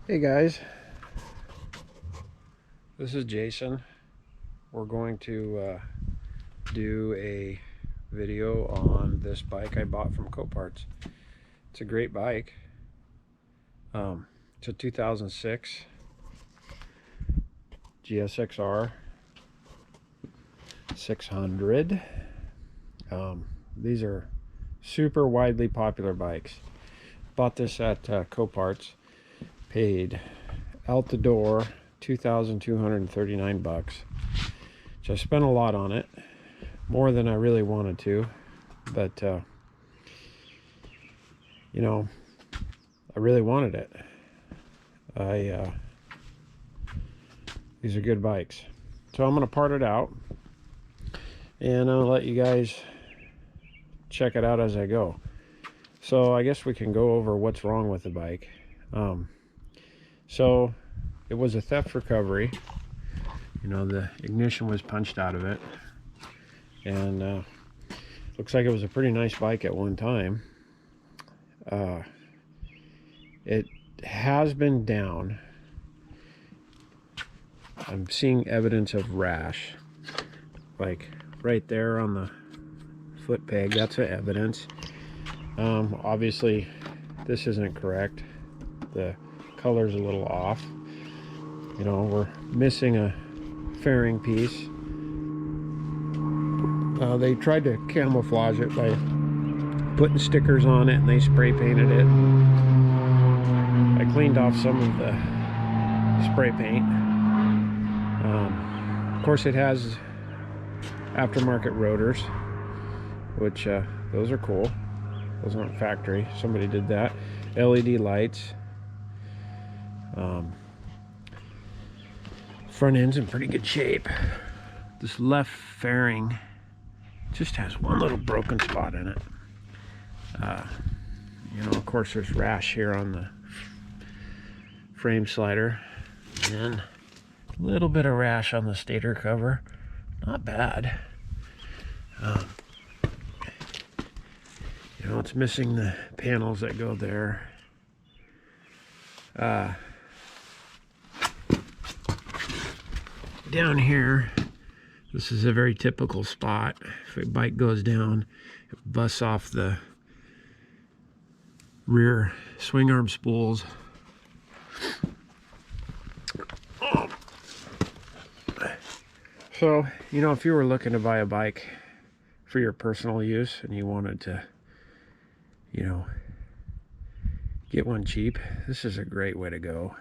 Hey guys, this is Jason. We're going to do a video on this bike I bought from Copart. It's a great bike. It's a 2006 GSXR 600. These are super widely popular bikes. Bought this at Copart's. Paid out the door $2,239. So I spent a lot on it, more than I really wanted to, but you know, I really wanted it. These are good bikes, so I'm gonna part it out and I'll let you guys check it out as I go. So I guess we can go over what's wrong with the bike. So it was a theft recovery. You know, the ignition was punched out of it, and looks like it was a pretty nice bike at one time. It has been down. I'm seeing evidence of rash, like right there on the foot peg. That's the evidence. Obviously this isn't correct. The color's a little off. You know, we're missing a fairing piece. They tried to camouflage it by putting stickers on it, and they spray painted it. I cleaned off some of the spray paint. Of course, it has aftermarket rotors, which those are cool. Those aren't factory. Somebody did that. LED lights. Front end's in pretty good shape. This left fairing just has one little broken spot in it. You know, of course, there's rash here on the frame slider, and a little bit of rash on the stator cover. Not bad. You know, it's missing the panels that go there. Down here, this is a very typical spot. If a bike goes down, it busts off the rear swing arm spools. So, you know, if you were looking to buy a bike for your personal use and you wanted to, you know, get one cheap, this is a great way to go.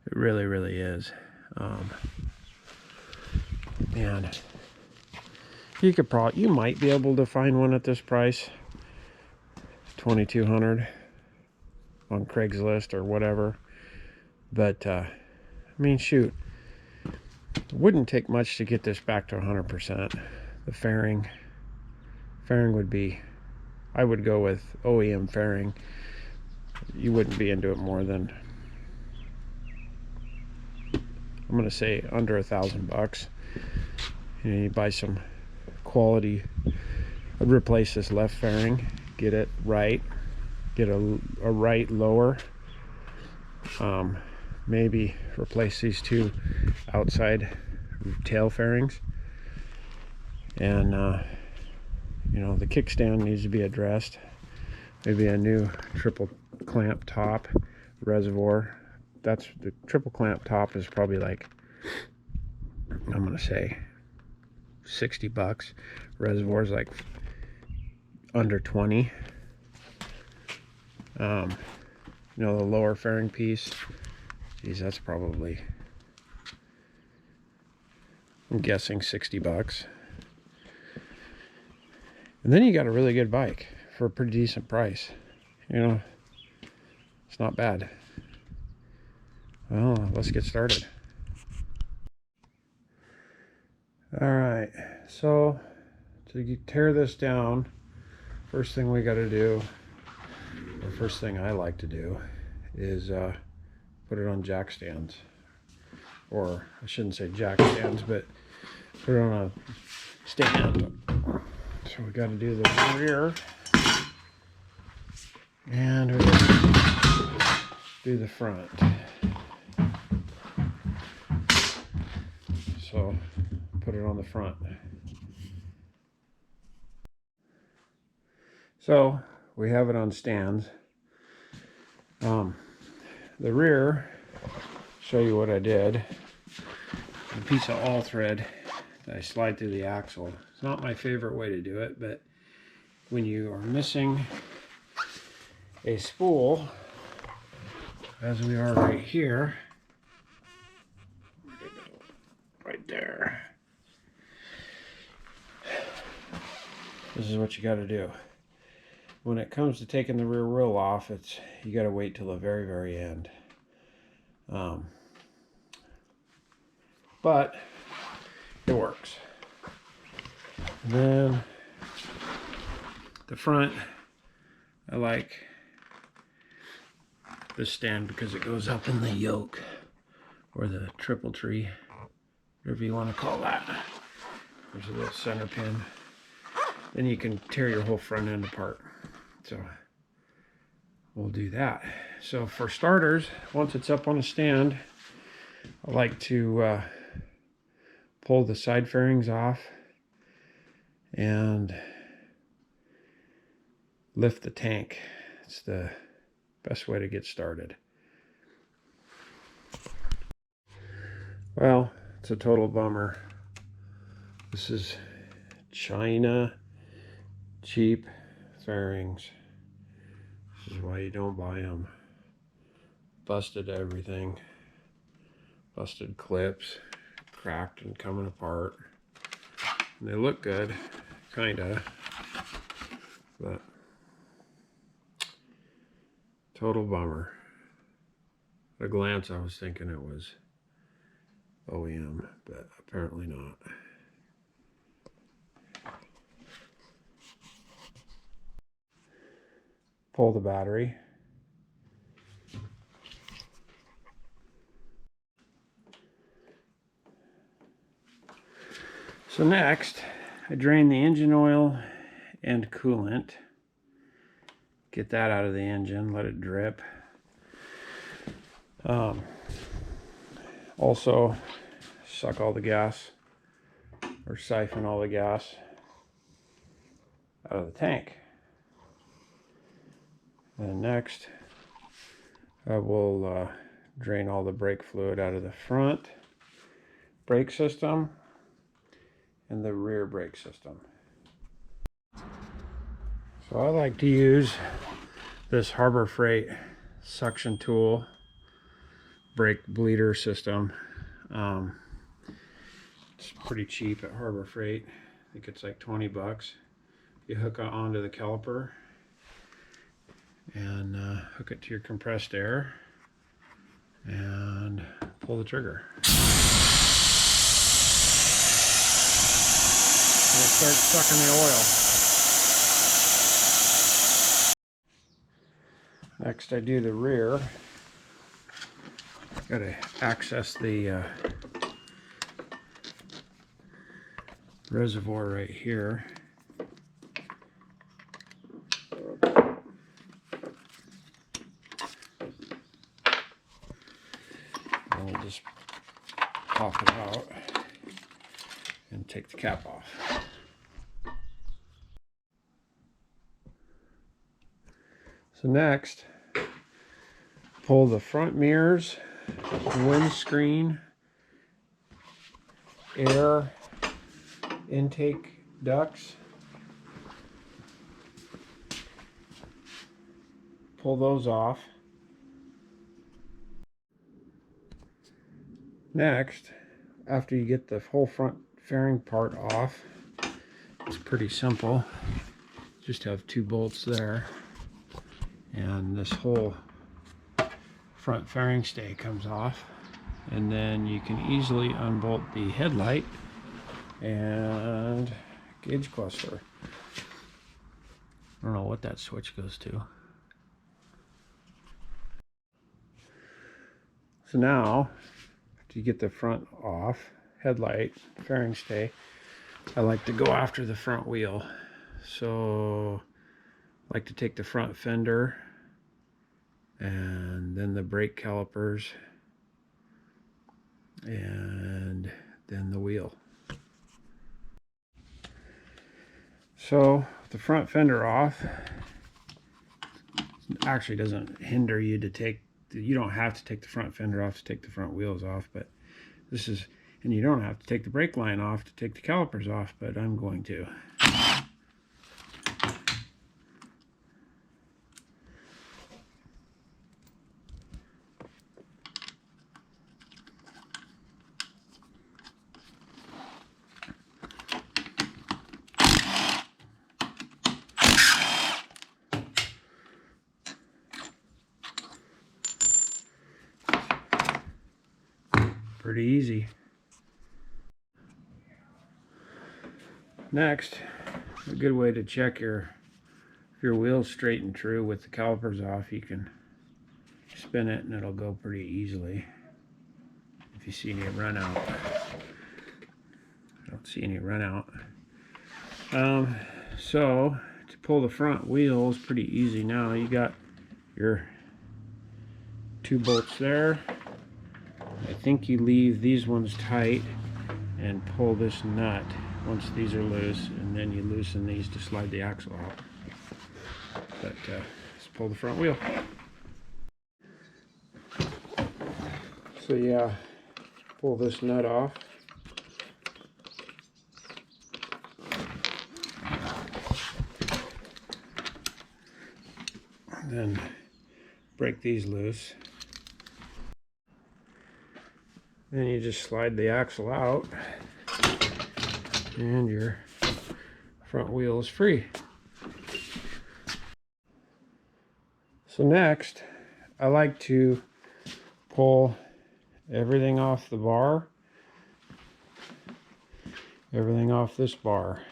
It really, really is. And you might be able to find one at this price, $2,200 on Craigslist or whatever. But I mean, shoot, it wouldn't take much to get this back to 100%. The fairing would be, I would go with OEM fairing. You wouldn't be into it more than, I'm gonna say, under $1,000. You know, you buy some quality. I'd replace this left fairing, get it right, get a right lower. Maybe replace these two outside tail fairings, and you know, the kickstand needs to be addressed. Maybe a new triple clamp top reservoir. That's the triple clamp top is probably like, I'm gonna say, $60. Reservoir's like under 20. You know, the lower fairing piece, geez, that's probably, I'm guessing, $60. And then you got a really good bike for a pretty decent price. You know, it's not bad. Well, let's get started. All right, so to tear this down, first thing we got to do, or first thing I like to do, is put it on jack stands. Or I shouldn't say jack stands, but put it on a stand. So we got to do the rear, and we got to do the front. also put it on the front. So we have it on stands. The rear, show you what I did. A piece of all thread that I slide through the axle. It's not my favorite way to do it, but when you are missing a spool, as we are right here, right there, this is what you got to do. When it comes to taking the rear wheel off, you got to wait till the very end. But it works. And then the front, I like this stand because it goes up in the yoke, or the triple tree, whatever you want to call that. There's a little center pin. Then you can tear your whole front end apart. So we'll do that. So for starters, once it's up on a stand, I like to pull the side fairings off and lift the tank. It's the best way to get started. Well, it's a total bummer. This is China cheap fairings. This is why you don't buy them. Busted everything. Busted clips. Cracked and coming apart. And they look good, kinda. But total bummer. At a glance I was thinking it was OEM, but apparently not. Pull the battery. So next, I drain the engine oil and coolant. Get that out of the engine, let it drip. Also, suck all the gas, or siphon all the gas out of the tank. And next, I will drain all the brake fluid out of the front brake system and the rear brake system. So I like to use this Harbor Freight suction tool brake bleeder system. It's pretty cheap at Harbor Freight. I think it's like 20 bucks. You hook it onto the caliper and hook it to your compressed air and pull the trigger. And it starts sucking the oil. Next I do the rear. Got to access the reservoir right here. And we'll just pop it out and take the cap off. So next, pull the front mirrors, windscreen, air intake ducts. Pull those off. Next, after you get the whole front fairing part off, it's pretty simple. Just have 2 bolts there, and this whole front fairing stay comes off, and then you can easily unbolt the headlight and gauge cluster. I don't know what that switch goes to. So now, after you get the front off, headlight, fairing stay, I like to go after the front wheel. So I like to take the front fender and then the brake calipers and than the wheel. So the front fender off actually doesn't hinder you to take, you don't have to take the front fender off to take the front wheels off, but this is, and you don't have to take the brake line off to take the calipers off, but I'm going to. Pretty easy. Next, a good way to check if your wheel's straight and true with the calipers off, you can spin it and it'll go pretty easily. If you see any run out. I don't see any run out. So to pull the front wheel is pretty easy now. You got your 2 bolts there. I think you leave these ones tight and pull this nut once these are loose, and then you loosen these to slide the axle out. But let's pull the front wheel. So yeah, pull this nut off. And then break these loose. Then you just slide the axle out and your front wheel is free. So next, I like to pull everything off the bar, everything off this bar.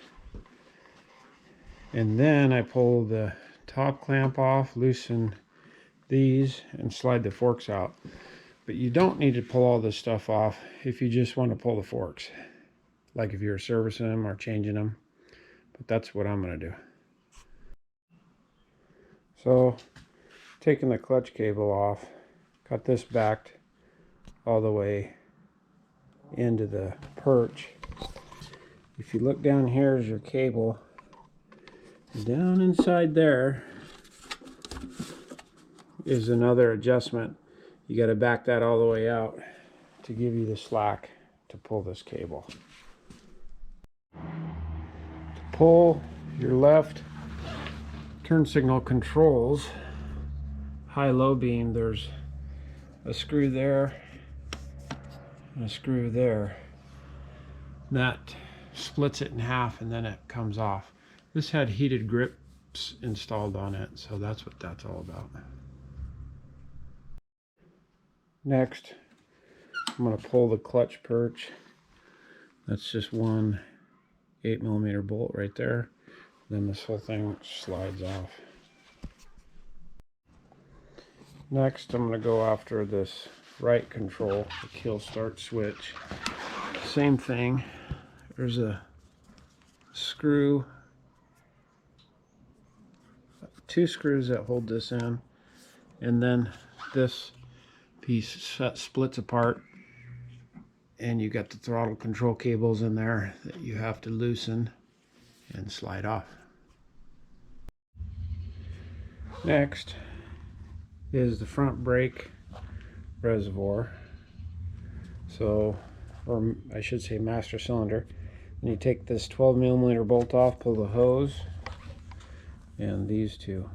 And then I pull the top clamp off, loosen these, and slide the forks out. But you don't need to pull all this stuff off if you just want to pull the forks, like if you're servicing them or changing them. But that's what I'm going to do. So, taking the clutch cable off, got this backed all the way into the perch. If you look down here is your cable. Down inside there is another adjustment. You got to back that all the way out to give you the slack to pull this cable. To pull your left turn signal controls, high-low beam, there's a screw there and a screw there. That splits it in half and then it comes off. This had heated grips installed on it, so that's what that's all about. Next, I'm going to pull the clutch perch. That's just one 8mm bolt right there. Then this whole thing slides off. Next, I'm going to go after this right control, the kill start switch. Same thing. There's a screw, 2 screws that hold this in, and then this piece splits apart, and you got the throttle control cables in there that you have to loosen and slide off. Next is the front brake reservoir, so, or I should say master cylinder. And you take this 12mm bolt off, pull the hose, and these 2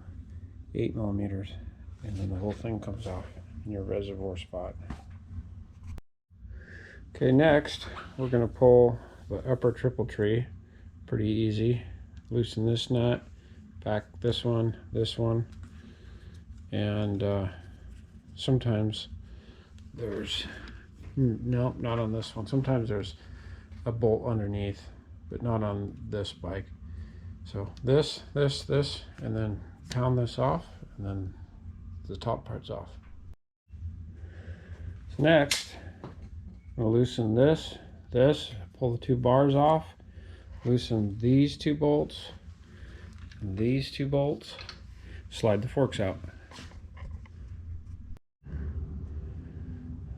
8mm, and then the whole thing comes off in your reservoir spot. Okay, next we're going to pull the upper triple tree. Pretty easy. Loosen this nut, back this one, and sometimes there's, no, not on this one. Sometimes there's a bolt underneath, but not on this bike. So this, and then pound this off, and then the top part's off. So next, I'm going to loosen this, pull the 2 bars off, loosen these 2 bolts, and these 2 bolts, slide the forks out.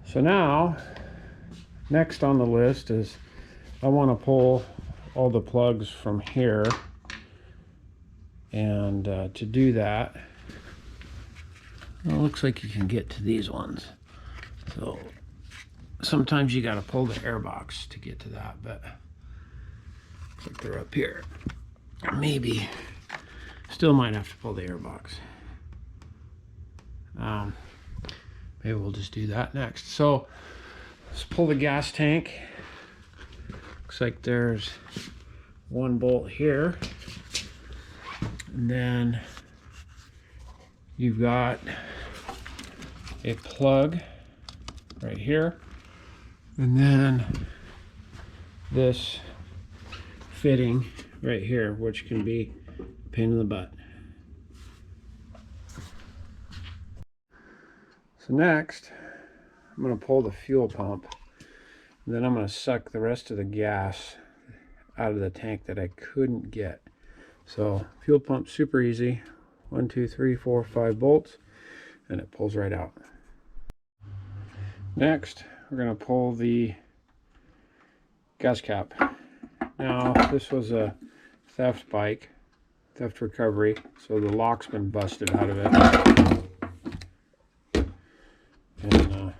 So now, Next on the list is I want to pull all the plugs from here, and to do that, well, it looks like you can get to these ones. So sometimes you got to pull the air box to get to that, but looks like they're up here. Maybe still might have to pull the air box. Maybe we'll just do that next. So let's pull the gas tank. Looks like there's one bolt here, and then you've got a plug right here, and then this fitting right here, which can be a pain in the butt. So next, I'm going to pull the fuel pump, and then I'm going to suck the rest of the gas out of the tank that I couldn't get. So fuel pump, super easy. 1, 2, 3, 4, 5 bolts, and it pulls right out. Next, we're going to pull the gas cap. Now, this was a theft bike, theft recovery, so the lock's been busted out of it. And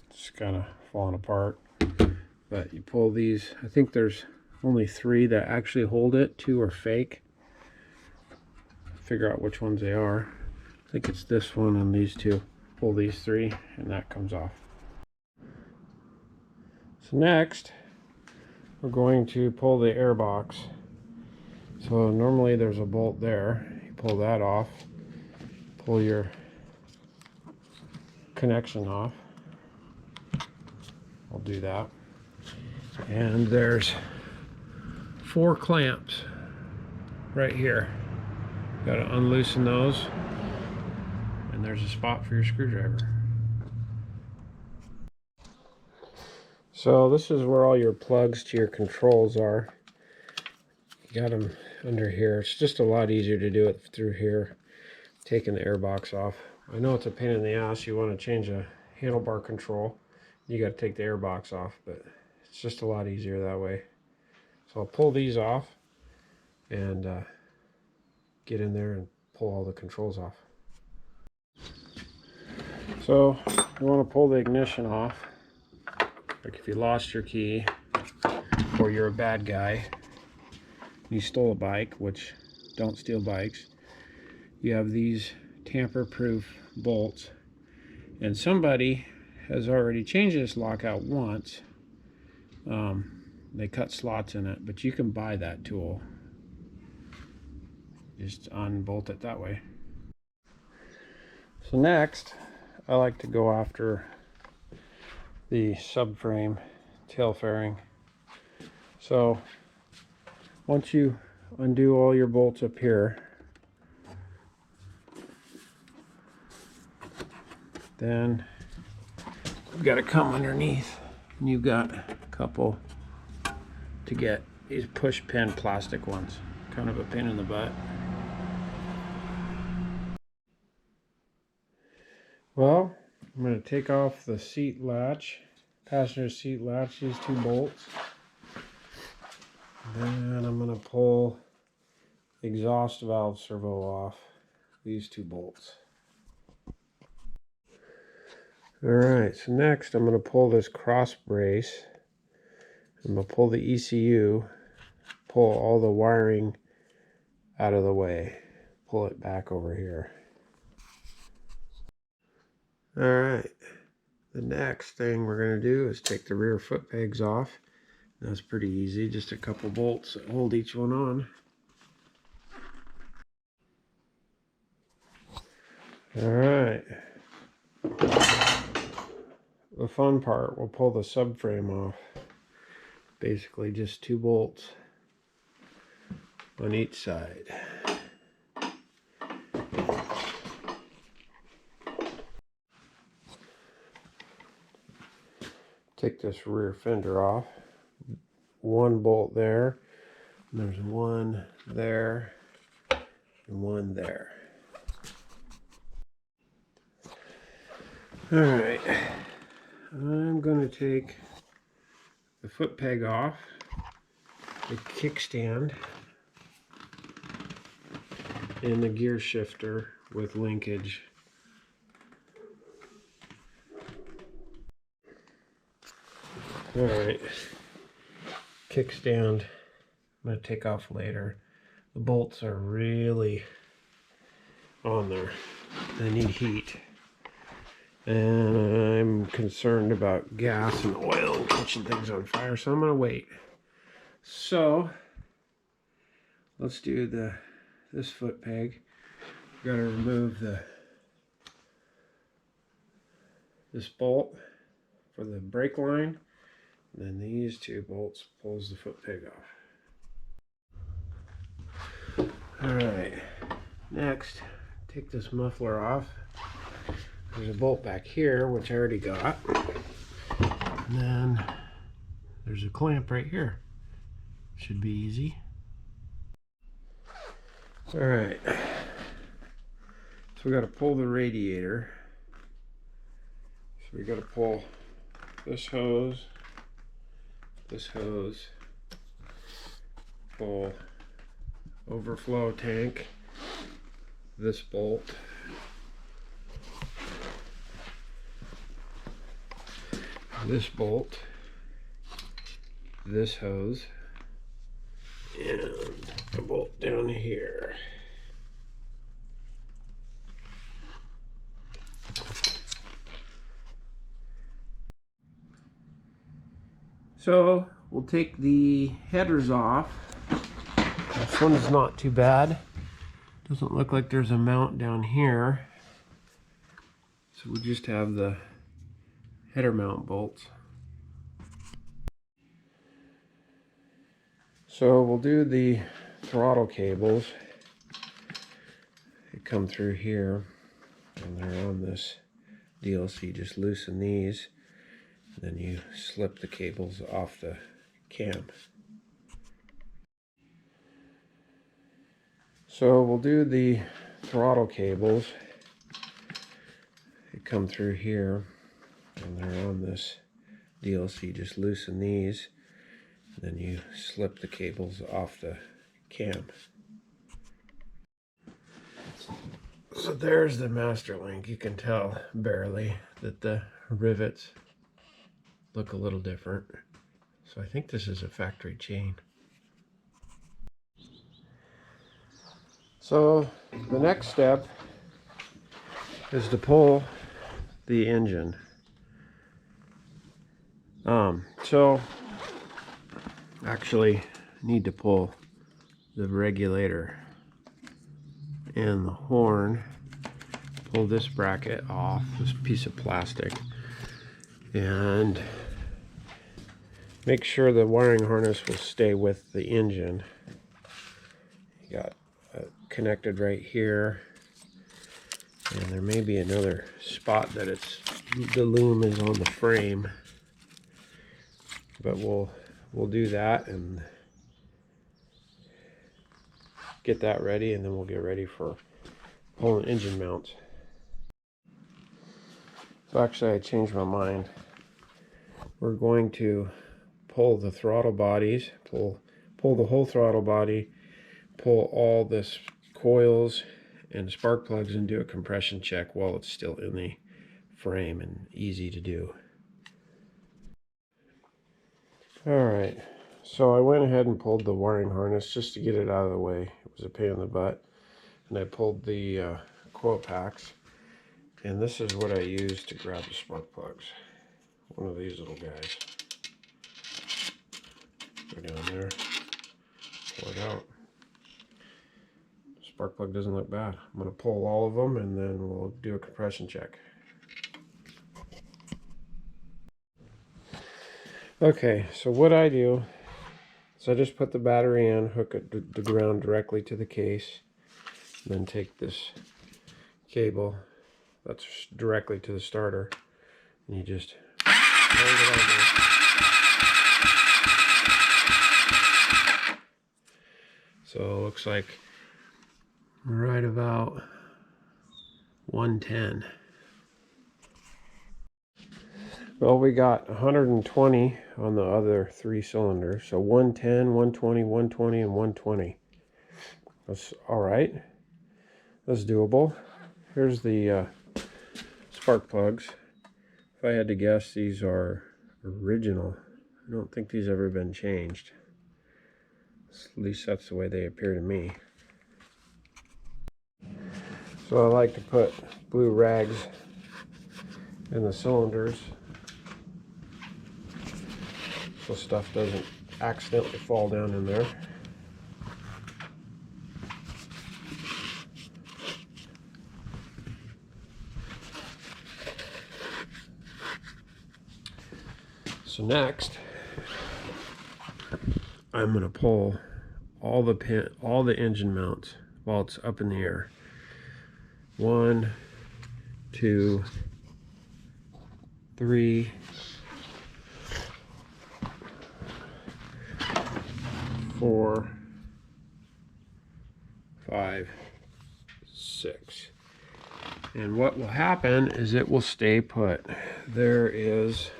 it's kind of falling apart. But you pull these, I think there's only 3 that actually hold it. 2 are fake. Figure out which ones they are. I think it's this one and these 2. Pull these 3 and that comes off. So next, we're going to pull the air box. So normally there's a bolt there. You pull that off. Pull your connection off. I'll do that. And there's 4 clamps right here. Got to unloosen those, and there's a spot for your screwdriver. So this is where all your plugs to your controls are. You got them under here. It's just a lot easier to do it through here, taking the air box off. I know it's a pain in the ass. You want to change a handlebar control, you got to take the air box off, but it's just a lot easier that way. So I'll pull these off and get in there and pull all the controls off. So you want to pull the ignition off. Like if you lost your key, or you're a bad guy, you stole a bike, which don't steal bikes, you have these tamper-proof bolts, and somebody has already changed this lockout once. They cut slots in it, but you can buy that tool. Just unbolt it that way. So next, I like to go after the subframe tail fairing. So once you undo all your bolts up here, then you've got to come underneath, and you've got a couple to get these push pin plastic ones. Kind of a pain in the butt. Well, I'm going to take off the seat latch, passenger seat latch, these 2 bolts. Then I'm going to pull the exhaust valve servo off, these 2 bolts. Alright, so next I'm going to pull this cross brace. I'm going to pull the ECU, pull all the wiring out of the way, pull it back over here. Alright, the next thing we're going to do is take the rear foot pegs off. That's pretty easy, just a couple bolts that hold each one on. Alright, the fun part, we'll pull the subframe off. Basically just 2 bolts on each side. Take this rear fender off. 1 bolt there, and there's 1 there, and 1 there. Alright, I'm going to take the foot peg off, the kickstand, and the gear shifter with linkage. Alright, kickstand I'm going to take off later. The bolts are really on there. They need heat. And I'm concerned about gas and oil and catching things on fire, so I'm going to wait. So, let's do this foot peg. Got to remove this bolt for the brake line. And then these two bolts pulls the foot peg off. Alright, next, take this muffler off. There's a bolt back here, which I already got. And then there's a clamp right here. Should be easy. Alright, so we got to pull the radiator. So we got to pull this hose, pull overflow tank, this bolt, this bolt, this hose, and a bolt down here. So we'll take the headers off. This one is not too bad. Doesn't look like there's a mount down here. So we just have the header mount bolts. So we'll do the throttle cables. They come through here and they're on this deal, so you just loosen these. Then you slip the cables off the cam. So we'll do the throttle cables. They come through here and they're on this deal, so you just loosen these. Then you slip the cables off the cam. So there's the master link. You can tell barely that the rivets look a little different. So I think this is a factory chain. So the next step is to pull the engine. So actually need to pull the regulator and the horn. Pull this bracket off, this piece of plastic, and make sure the wiring harness will stay with the engine. You got connected right here, and there may be another spot that the loom is on the frame, but we'll do that and get that ready, and then we'll get ready for pulling engine mounts. So actually I changed my mind. We're going to pull the throttle bodies, pull the whole throttle body, pull all this coils and spark plugs, and do a compression check while it's still in the frame and easy to do. Alright, so I went ahead and pulled the wiring harness just to get it out of the way. It was a pain in the butt. And I pulled the coil packs, and this is what I used to grab the spark plugs. One of these little guys. Go down there, pull it out. Spark plug doesn't look bad. I'm going to pull all of them and then we'll do a compression check. Okay, so what I do is I just put the battery in, hook it the ground directly to the case, and then take this cable that's directly to the starter, and you just hold it on there. So it looks like right about 110. Well, we got 120 on the other 3 cylinders. So 110, 120, 120, and 120. That's all right. That's doable. Here's the spark plugs. If I had to guess, these are original. I don't think these ever been changed. At least that's the way they appear to me. So I like to put blue rags in the cylinders so stuff doesn't accidentally fall down in there. So next, I'm going to pull all the engine mounts while it's up in the air. 1, 2, 3, 4, 5, 6. And what will happen is it will stay put. There is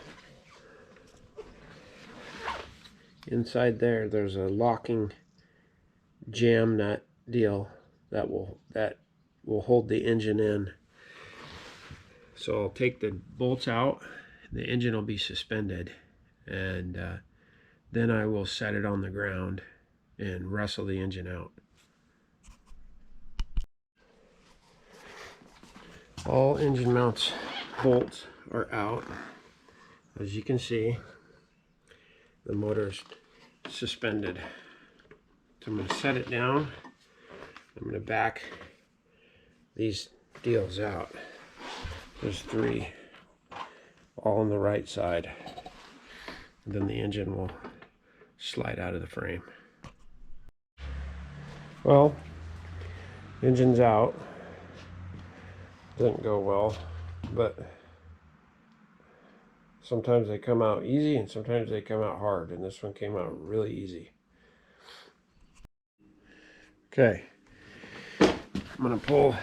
inside there's a locking jam nut deal that will hold the engine in. So I'll take the bolts out, the engine will be suspended, and then I will set it on the ground and wrestle the engine out. All engine mounts bolts are out. As you can see, the motor's suspended. So I'm going to set it down. I'm going to back these deals out. There's 3, all on the right side. And then the engine will slide out of the frame. Well, engine's out. Didn't go well, but sometimes they come out easy and sometimes they come out hard, and this one came out really easy. Okay, I'm gonna pull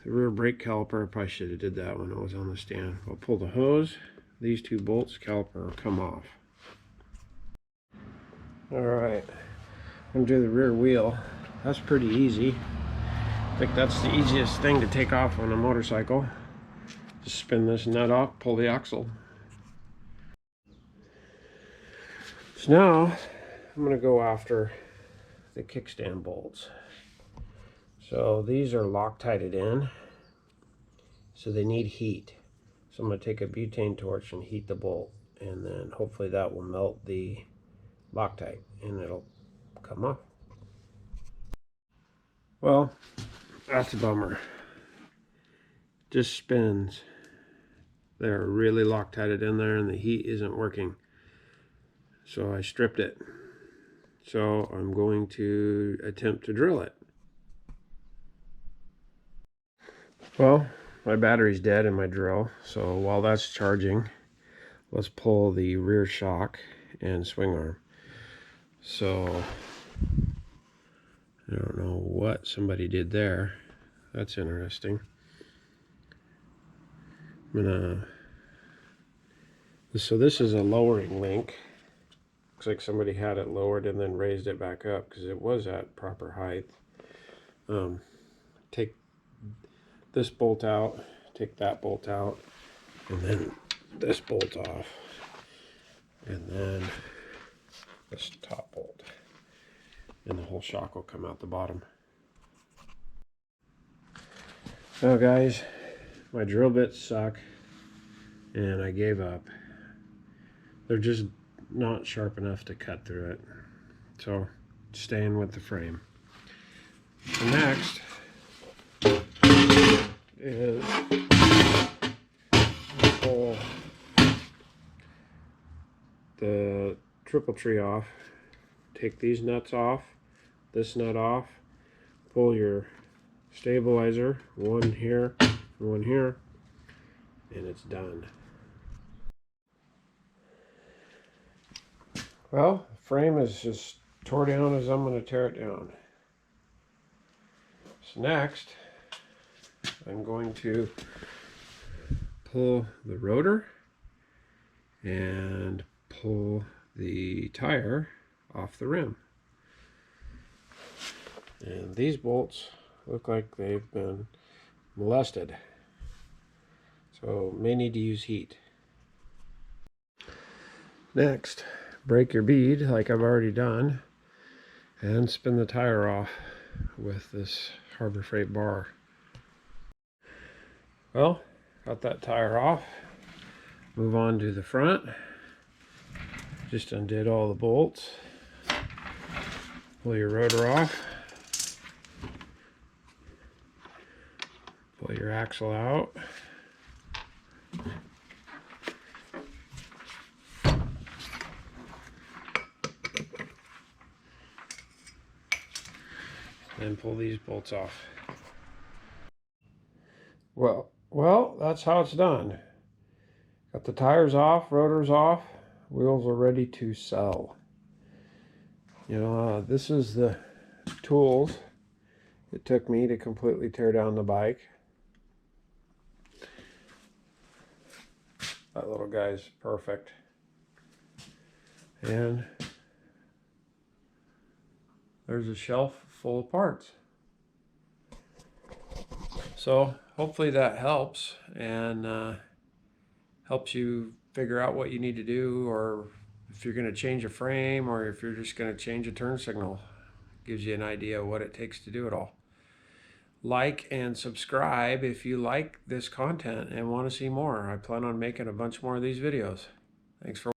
the rear brake caliper. I probably should have did that when I was on the stand. I'll pull the hose. These 2 bolts, caliper will come off. All right, I'm gonna do the rear wheel. That's pretty easy. I think that's the easiest thing to take off on a motorcycle. Just spin this nut off, pull the axle. So now I'm going to go after the kickstand bolts. So these are Loctited in, so they need heat. So I'm going to take a butane torch and heat the bolt, and then hopefully that will melt the Loctite and it'll come off. Well, that's a bummer. Just spins. They're really Loctited in there and the heat isn't working. So I stripped it. So I'm going to attempt to drill it. Well, my battery's dead in my drill, so while that's charging, let's pull the rear shock and swing arm. So I don't know what somebody did there. That's interesting. So this is a lowering link. Looks like somebody had it lowered and then raised it back up because it was at proper height. Take this bolt out, take that bolt out, and then this bolt off, and then this top bolt, and the whole shock will come out the bottom. Now guys, my drill bits suck and I gave up. They're just not sharp enough to cut through it, so staying with the frame. So next is pull the triple tree off, take these nuts off, this nut off, pull your stabilizer, one here, one here, and it's done. Well, the frame is just tore down as I'm going to tear it down. So next, I'm going to pull the rotor and pull the tire off the rim. And these bolts look like they've been molested, so may need to use heat. Next, break your bead like I've already done and spin the tire off with this Harbor Freight bar. Well, got that tire off. Move on to the front. Just undid all the bolts. Pull your rotor off. Pull your axle out. And pull these bolts off. Well, that's how it's done. Got the tires off, rotors off, wheels are ready to sell. You know, this is the tools it took me to completely tear down the bike. That little guy's perfect. And there's a shelf full of parts. So hopefully that helps and helps you figure out what you need to do, or if you're going to change a frame, or if you're just going to change a turn signal. Gives you an idea of what it takes to do it all. Like and subscribe if you like this content and want to see more. I plan on making a bunch more of these videos. Thanks for